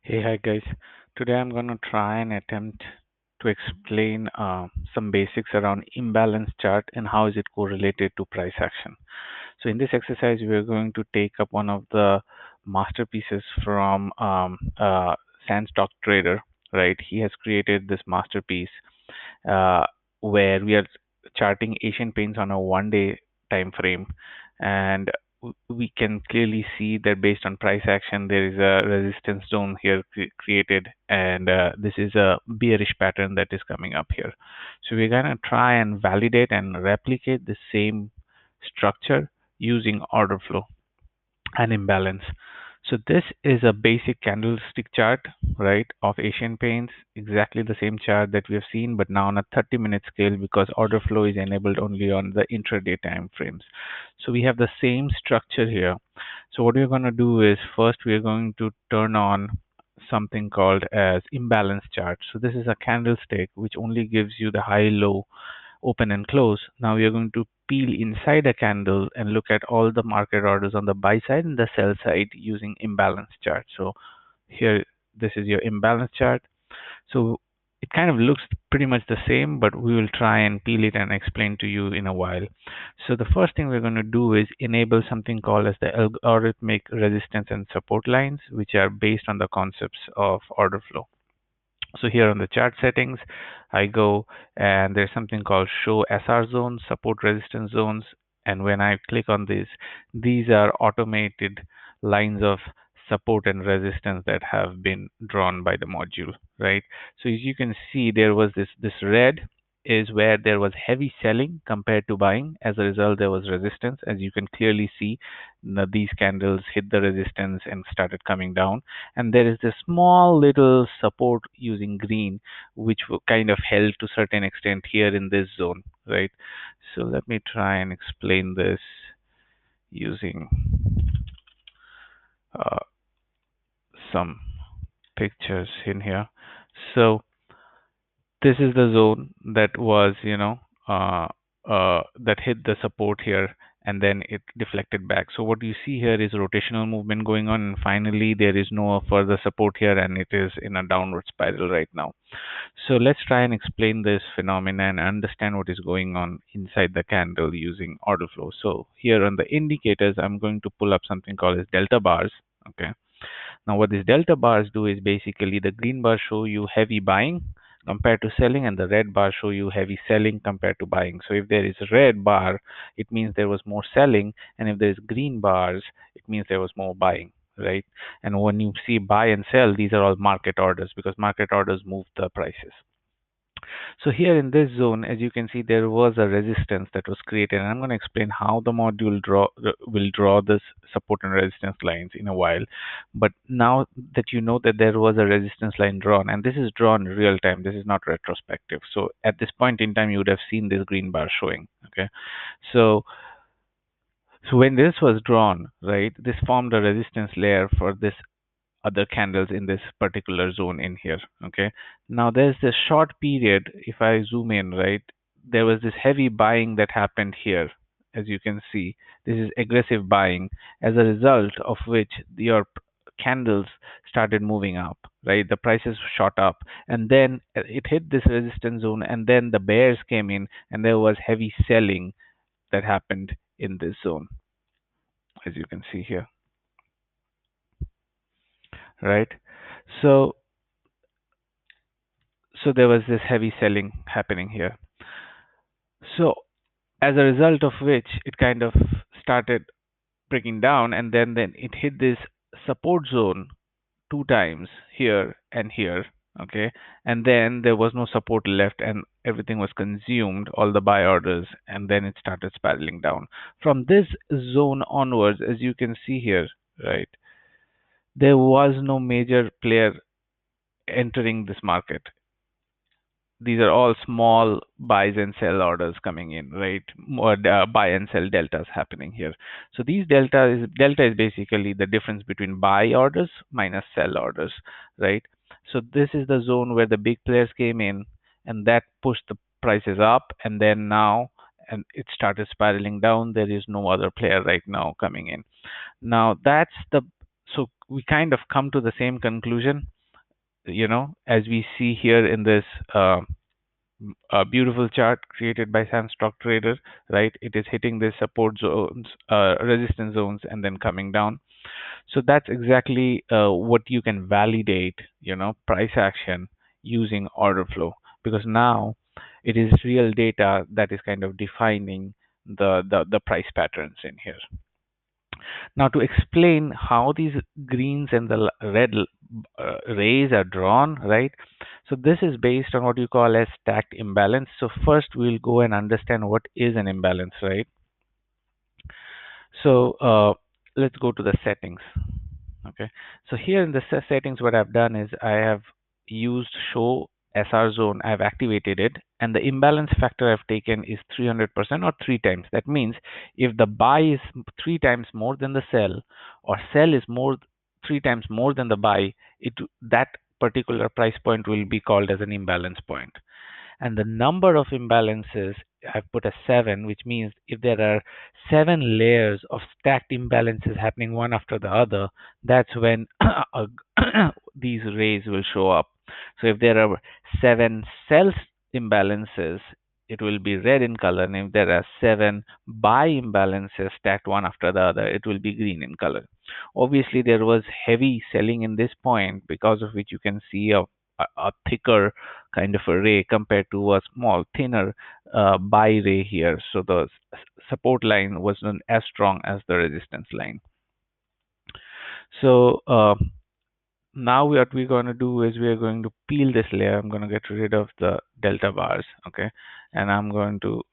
Hey, hi guys. Today I'm going to try and attempt to explain some basics around imbalance chart and how is it correlated to price action. So in this exercise, we're going to take up one of the masterpieces from Sandstock Trader, right? He has created this masterpiece uh, where we are charting Asian Paints on a 1 day time frame, and we can clearly see that based on price action, there is a resistance zone here created, and this is a bearish pattern that is coming up here. So we're gonna try and validate and replicate the same structure using order flow and imbalance. So this is a basic candlestick chart, right, of Asian Paints, exactly the same chart that we have seen, but now on a 30-minute scale because order flow is enabled only on the intraday time frames. So we have the same structure here. So what we're going to do is first we're going to turn on something called as imbalance chart. So this is a candlestick which only gives you the high, low, open and close. Now we are going to peel inside a candle and look at all the market orders on the buy side and the sell side using imbalance chart. So here, this is your imbalance chart. So it kind of looks pretty much the same, but we will try and peel it and explain to you in a while. So the first thing we're going to do is enable something called as the algorithmic resistance and support lines, which are based on the concepts of order flow. So here on the chart settings, I go and there's something called show SR zones, support resistance zones. And when I click on this, these are automated lines of support and resistance that have been drawn by the module, right? So as you can see, there was this red is where there was heavy selling compared to buying. As a result, there was resistance. As you can clearly see, these candles hit the resistance and started coming down, and there is this small little support using green which kind of held to certain extent here in this zone, right? So let me try and explain this using uh, some pictures in here. So this is the zone that was, that hit the support here, and then it deflected back. So what you see here is rotational movement going on, and finally there is no further support here, and it is in a downward spiral right now. So let's try and explain this phenomenon and understand what is going on inside the candle using order flow. So here on the indicators, I'm going to pull up something called as delta bars. Okay. Now what these delta bars do is basically the green bars show you heavy buying compared to selling, and the red bars show you heavy selling compared to buying. So if there is a red bar, it means there was more selling, and if there is green bars, it means there was more buying, right? And when you see buy and sell, these are all market orders because market orders move the prices. So here in this zone, as you can see, there was a resistance that was created, and I'm going to explain how the module will draw this support and resistance lines in a while. But now that you know that there was a resistance line drawn, and this is drawn real time, this is not retrospective. So at this point in time, you would have seen this green bar showing. Okay, so when this was drawn, right, this formed a resistance layer for this other candles in this particular zone in here. Okay, now there's this short period. If I zoom in, right, there was this heavy buying that happened here. As you can see, this is aggressive buying, as a result of which your candles started moving up, right? The prices shot up, and then it hit this resistance zone, and then the bears came in, and there was heavy selling that happened in this zone, as you can see here, right? So there was this heavy selling happening here. So as a result of which it kind of started breaking down, and then it hit this support zone two times, here and here. Okay, and then there was no support left and everything was consumed, all the buy orders, and then it started spiraling down from this zone onwards. As you can see here, right, there was no major player entering this market. These are all small buys and sell orders coming in, right? More buy and sell deltas happening here. So these delta is basically the difference between buy orders minus sell orders, right? So this is the zone where the big players came in, and that pushed the prices up, and then now and it started spiraling down. There is no other player right now coming in. Now that's the, so we kind of come to the same conclusion as we see here in this beautiful chart created by Sandstock Trader, right? It is hitting the support zones, resistance zones, and then coming down. So that's exactly what you can validate, price action using order flow, because now it is real data that is kind of defining the price patterns in here. Now, to explain how these greens and the red rays are drawn, right? So this is based on what you call as stacked imbalance. So first we'll go and understand what is an imbalance, right? So let's go to the settings. Okay. So here in the settings, what I've done is I have used show SR zone. I've activated it, and the imbalance factor I've taken is 300% or three times. That means if the buy is three times more than the sell, or sell is more three times more than the buy, that particular price point will be called as an imbalance point. And the number of imbalances, I've put a 7, which means if there are 7 layers of stacked imbalances happening one after the other, that's when these rays will show up. So if there are 7 sell imbalances, it will be red in color, and if there are 7 buy imbalances stacked one after the other, it will be green in color. Obviously there was heavy selling in this point, because of which you can see a thicker kind of a ray compared to a small, thinner buy ray here. So the support line wasn't as strong as the resistance line. So now what we're going to do is we're going to peel this layer. I'm going to get rid of the delta bars, okay? And I'm going to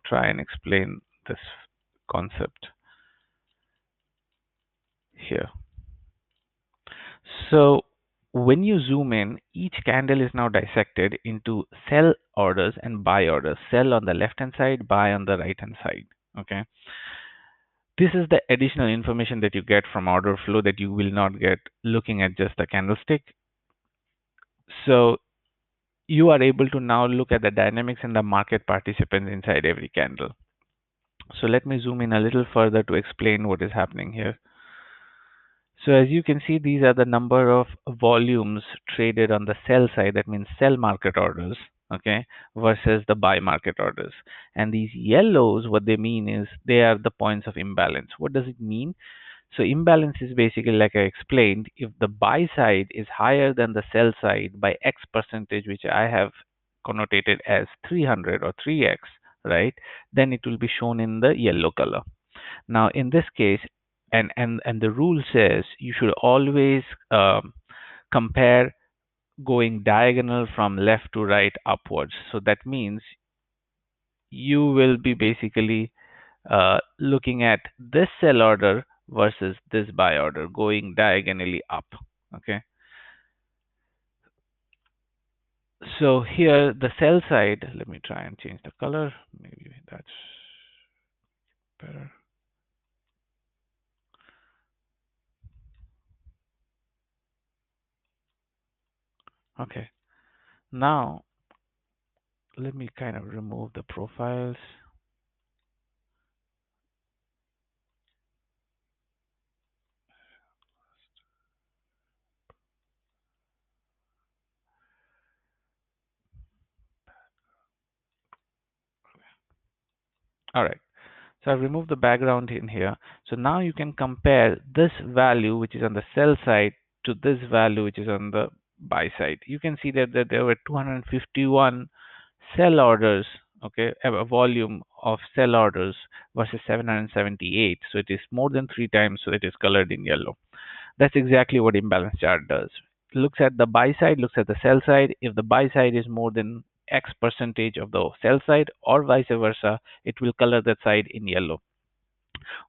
try and explain this concept here. So when you zoom in, each candle is now dissected into sell orders and buy orders. Sell on the left hand side, buy on the right hand side. Okay. This is the additional information that you get from order flow that you will not get looking at just the candlestick. So you are able to now look at the dynamics and the market participants inside every candle. So let me zoom in a little further to explain what is happening here. So as you can see, these are the number of volumes traded on the sell side. That means sell market orders, okay, versus the buy market orders. And these yellows, what they mean is they are the points of imbalance. What does it mean? So imbalance is basically, like I explained, if the buy side is higher than the sell side by X percentage, which I have connotated as 300 or 3X, right, then it will be shown in the yellow color. Now, in this case, and the rule says you should always compare going diagonal from left to right upwards. So that means you will be basically looking at this sell order versus this buy order going diagonally up. Okay. So here the sell side, let me try and change the color. Maybe that's better. Okay. Now let me kind of remove the profiles. All right. So I've removed the background in here. So now you can compare this value, which is on the sell side, to this value, which is on the buy side. You can see that there were 251 sell orders, okay, a volume of sell orders versus 778. So it is more than three times, so it is colored in yellow. That's exactly what imbalance chart does. It looks at the buy side, looks at the sell side. If the buy side is more than X percentage of the sell side or vice versa, it will color that side in yellow.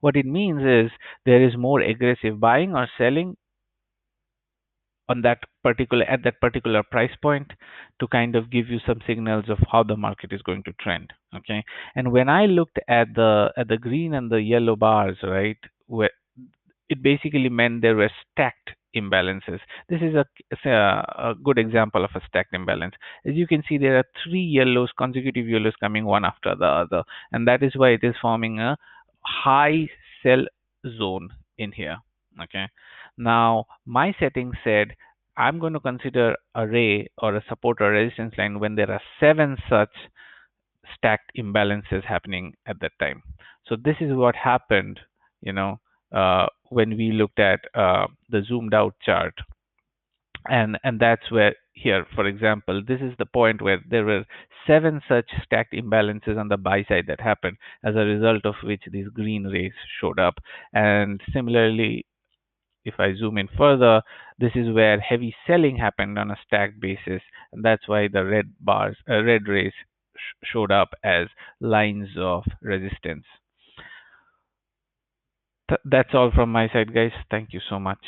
What it means is there is more aggressive buying or selling on that particular at that particular price point to kind of give you some signals of how the market is going to trend. Okay. And when I looked at the green and the yellow bars, right, where it basically meant there were stacked imbalances. This is a good example of a stacked imbalance. As you can see, there are three yellows, consecutive yellows coming one after the other, and that is why it is forming a high sell zone in here. Okay. Now, my setting said I'm going to consider a ray or a support or resistance line when there are seven such stacked imbalances happening at that time. So this is what happened, you know, when we looked at the zoomed out chart, and that's where here, for example, this is the point where there were seven such stacked imbalances on the buy side that happened, as a result of which these green rays showed up. And similarly, if I zoom in further, this is where heavy selling happened on a stacked basis, and that's why the red rays showed up as lines of resistance. That's all from my side, guys. Thank you so much.